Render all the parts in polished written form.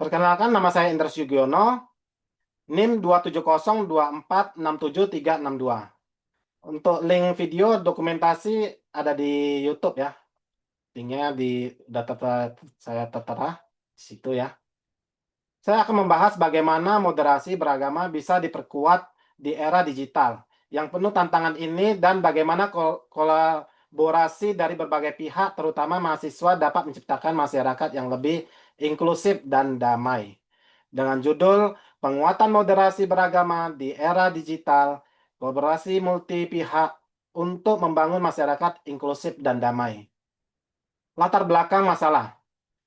Perkenalkan, nama saya Indra Sugiono, NIM 27024676362. Untuk link video dokumentasi ada di YouTube ya. Linknya udah saya tertera di situ ya. Saya akan membahas bagaimana moderasi beragama bisa diperkuat di era digital yang penuh tantangan ini dan bagaimana kolaborasi dari berbagai pihak, terutama mahasiswa, dapat menciptakan masyarakat yang lebih inklusif dan damai. Dengan judul Penguatan Moderasi Beragama di Era Digital, Kolaborasi Multi Pihak untuk Membangun Masyarakat Inklusif dan Damai. Latar belakang masalah.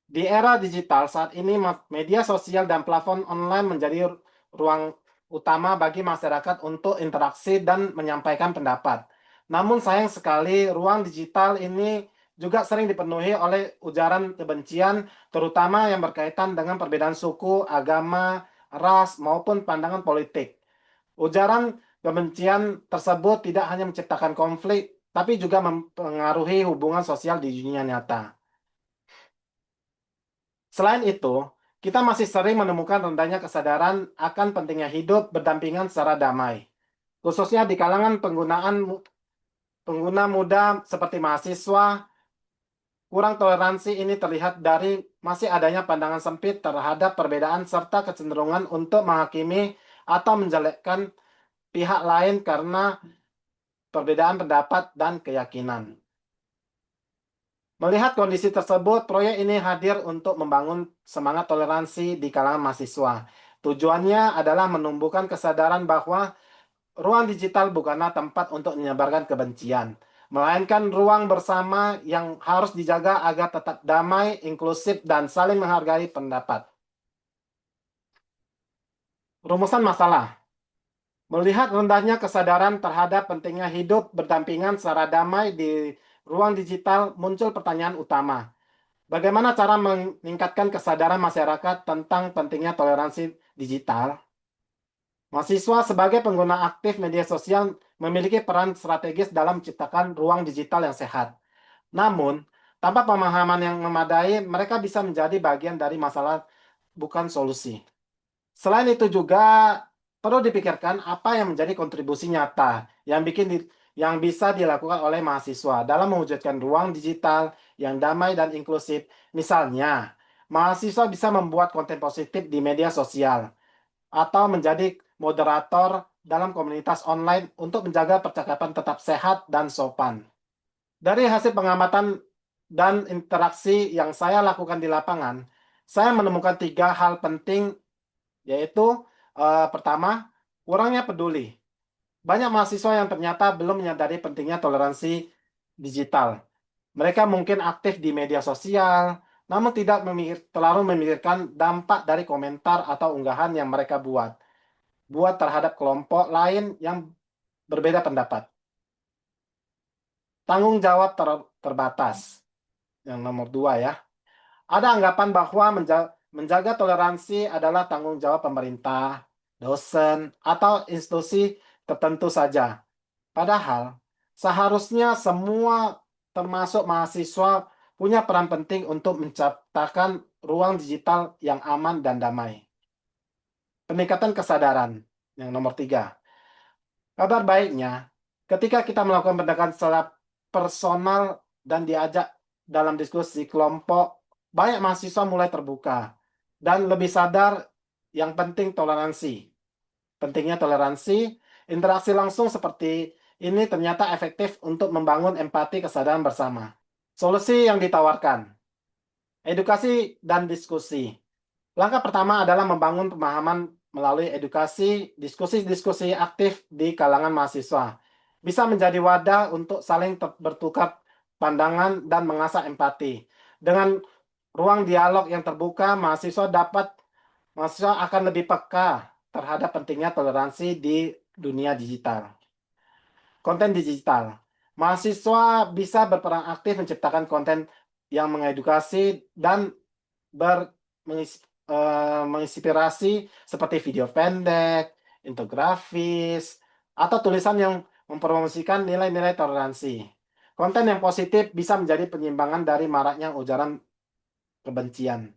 Di era digital saat ini, media sosial dan platform online menjadi ruang utama bagi masyarakat untuk interaksi dan menyampaikan pendapat. Namun sayang sekali, ruang digital ini juga sering dipenuhi oleh ujaran kebencian, terutama yang berkaitan dengan perbedaan suku, agama, ras, maupun pandangan politik. Ujaran kebencian tersebut tidak hanya menciptakan konflik, tapi juga mempengaruhi hubungan sosial di dunia nyata. Selain itu, kita masih sering menemukan rendahnya kesadaran akan pentingnya hidup berdampingan secara damai, khususnya di kalangan pengguna muda seperti mahasiswa. Kurang toleransi ini terlihat dari masih adanya pandangan sempit terhadap perbedaan serta kecenderungan untuk menghakimi atau menjelekkan pihak lain karena perbedaan pendapat dan keyakinan. Melihat kondisi tersebut, proyek ini hadir untuk membangun semangat toleransi di kalangan mahasiswa. Tujuannya adalah menumbuhkan kesadaran bahwa ruang digital bukanlah tempat untuk menyebarkan kebencian, melainkan ruang bersama yang harus dijaga agar tetap damai, inklusif, dan saling menghargai pendapat. Rumusan masalah. Melihat rendahnya kesadaran terhadap pentingnya hidup berdampingan secara damai di ruang digital, muncul pertanyaan utama. Bagaimana cara meningkatkan kesadaran masyarakat tentang pentingnya toleransi digital? Mahasiswa sebagai pengguna aktif media sosial memiliki peran strategis dalam menciptakan ruang digital yang sehat. Namun, tanpa pemahaman yang memadai, mereka bisa menjadi bagian dari masalah, bukan solusi. Selain itu juga perlu dipikirkan apa yang menjadi kontribusi nyata yang bisa dilakukan oleh mahasiswa dalam mewujudkan ruang digital yang damai dan inklusif. Misalnya, mahasiswa bisa membuat konten positif di media sosial atau menjadi moderator dalam komunitas online untuk menjaga percakapan tetap sehat dan sopan. Dari hasil pengamatan dan interaksi yang saya lakukan di lapangan, saya menemukan 3 hal penting, yaitu pertama, kurangnya peduli. Banyak mahasiswa yang ternyata belum menyadari pentingnya toleransi digital. Mereka mungkin aktif di media sosial, namun tidak terlalu memikirkan dampak dari komentar atau unggahan yang mereka buat terhadap kelompok lain yang berbeda pendapat. Tanggung jawab terbatas. Yang nomor 2 ya. Ada anggapan bahwa menjaga toleransi adalah tanggung jawab pemerintah, dosen, atau institusi tertentu saja. Padahal, seharusnya semua termasuk mahasiswa punya peran penting untuk menciptakan ruang digital yang aman dan damai. Peningkatan kesadaran. Yang nomor 3. Kabar baiknya, ketika kita melakukan pendekatan secara personal dan diajak dalam diskusi kelompok, banyak mahasiswa mulai terbuka dan lebih sadar yang penting toleransi. Pentingnya toleransi, interaksi langsung seperti ini ternyata efektif untuk membangun empati kesadaran bersama. Solusi yang ditawarkan, edukasi dan diskusi. Langkah pertama adalah membangun pemahaman melalui edukasi, diskusi-diskusi aktif di kalangan mahasiswa. Bisa menjadi wadah untuk saling bertukar pandangan dan mengasah empati. Dengan ruang dialog yang terbuka, mahasiswa akan lebih peka terhadap pentingnya toleransi di dunia digital. Konten digital. Mahasiswa bisa berperan aktif menciptakan konten yang mengedukasi dan menginspirasi seperti video pendek, infografis, atau tulisan yang mempromosikan nilai-nilai toleransi. Konten yang positif bisa menjadi penyimbangan dari maraknya ujaran kebencian.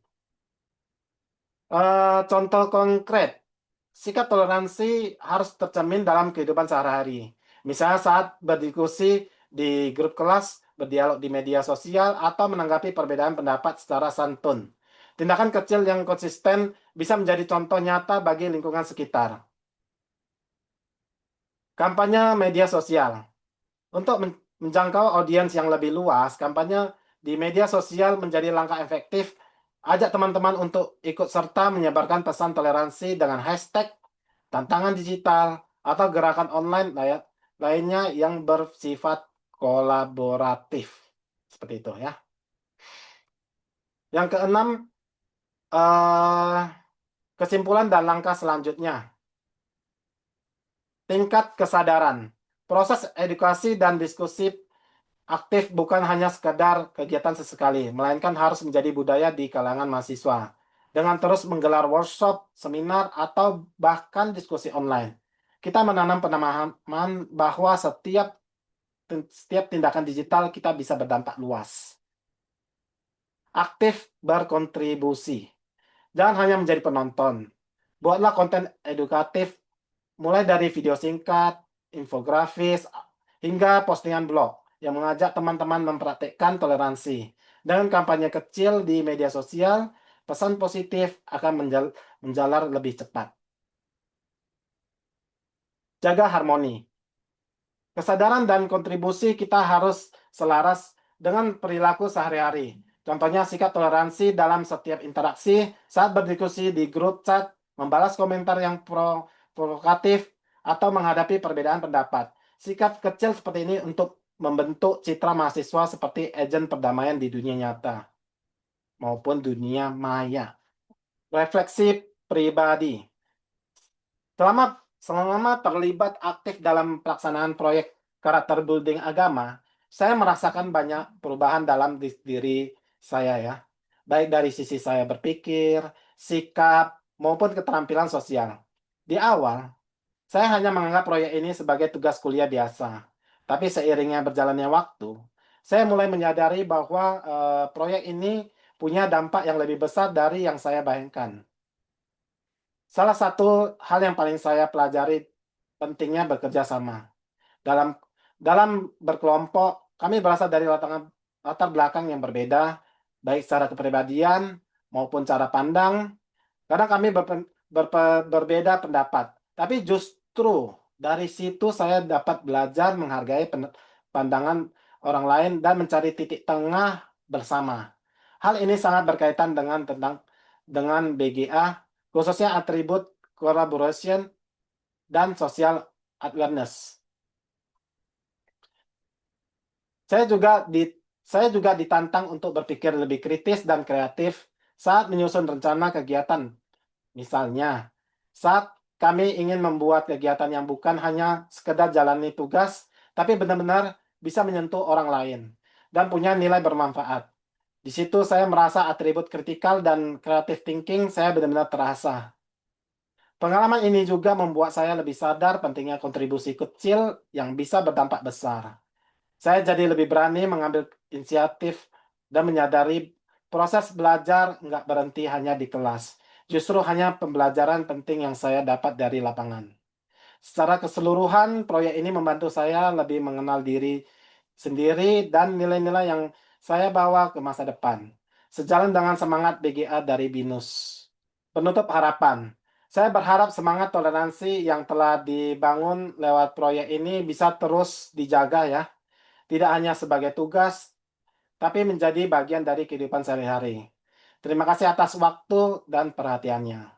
Contoh konkret, sikap toleransi harus tercermin dalam kehidupan sehari-hari. Misalnya saat berdiskusi di grup kelas, berdialog di media sosial, atau menanggapi perbedaan pendapat secara santun. Tindakan kecil yang konsisten bisa menjadi contoh nyata bagi lingkungan sekitar. Kampanye media sosial. Untuk menjangkau audiens yang lebih luas, kampanye di media sosial menjadi langkah efektif. Ajak teman-teman untuk ikut serta menyebarkan pesan toleransi dengan hashtag tantangan digital atau gerakan online lainnya yang bersifat kolaboratif. Seperti itu ya. Yang keenam, eh, kesimpulan dan langkah selanjutnya. Tingkat kesadaran. Proses edukasi dan diskusi aktif bukan hanya sekedar kegiatan sesekali, melainkan harus menjadi budaya di kalangan mahasiswa. Dengan terus menggelar workshop, seminar, atau bahkan diskusi online. Kita menanam pemahaman bahwa setiap tindakan digital kita bisa berdampak luas. Aktif berkontribusi. Jangan hanya menjadi penonton. Buatlah konten edukatif mulai dari video singkat, infografis, hingga postingan blog yang mengajak teman-teman mempraktikkan toleransi. Dengan kampanye kecil di media sosial, pesan positif akan menjalar lebih cepat. Jaga harmoni. Kesadaran dan kontribusi kita harus selaras dengan perilaku sehari-hari. Contohnya sikap toleransi dalam setiap interaksi saat berdiskusi di grup chat, membalas komentar yang provokatif, atau menghadapi perbedaan pendapat. Sikap kecil seperti ini untuk membentuk citra mahasiswa seperti agen perdamaian di dunia nyata maupun dunia maya. Refleksi pribadi. Selama terlibat aktif dalam pelaksanaan proyek karakter building agama, saya merasakan banyak perubahan dalam diri saya ya. Baik dari sisi saya berpikir, sikap, maupun keterampilan sosial. Di awal, saya hanya menganggap proyek ini sebagai tugas kuliah biasa. Tapi seiringnya berjalannya waktu, saya mulai menyadari bahwa proyek ini punya dampak yang lebih besar dari yang saya bayangkan. Salah satu hal yang paling saya pelajari pentingnya bekerja sama. Dalam dalam berkelompok, kami berasal dari latar belakang yang berbeda, baik secara kepribadian maupun cara pandang. Kadang kami berbeda pendapat, tapi justru dari situ saya dapat belajar menghargai pandangan orang lain dan mencari titik tengah bersama. Hal ini sangat berkaitan dengan BGA, khususnya atribut collaboration dan social awareness. Saya juga ditantang untuk berpikir lebih kritis dan kreatif saat menyusun rencana kegiatan. Misalnya, saat kami ingin membuat kegiatan yang bukan hanya sekedar jalani tugas, tapi benar-benar bisa menyentuh orang lain dan punya nilai bermanfaat. Di situ saya merasa atribut kritikal dan creative thinking saya benar-benar terasa. Pengalaman ini juga membuat saya lebih sadar pentingnya kontribusi kecil yang bisa berdampak besar. Saya jadi lebih berani mengambil inisiatif dan menyadari proses belajar nggak berhenti hanya di kelas. Justru hanya pembelajaran penting yang saya dapat dari lapangan. Secara keseluruhan, proyek ini membantu saya lebih mengenal diri sendiri dan nilai-nilai yang saya bawa ke masa depan. Sejalan dengan semangat BGA dari BINUS. Penutup harapan. Saya berharap semangat toleransi yang telah dibangun lewat proyek ini bisa terus dijaga ya. Tidak hanya sebagai tugas, tapi menjadi bagian dari kehidupan sehari-hari. Terima kasih atas waktu dan perhatiannya.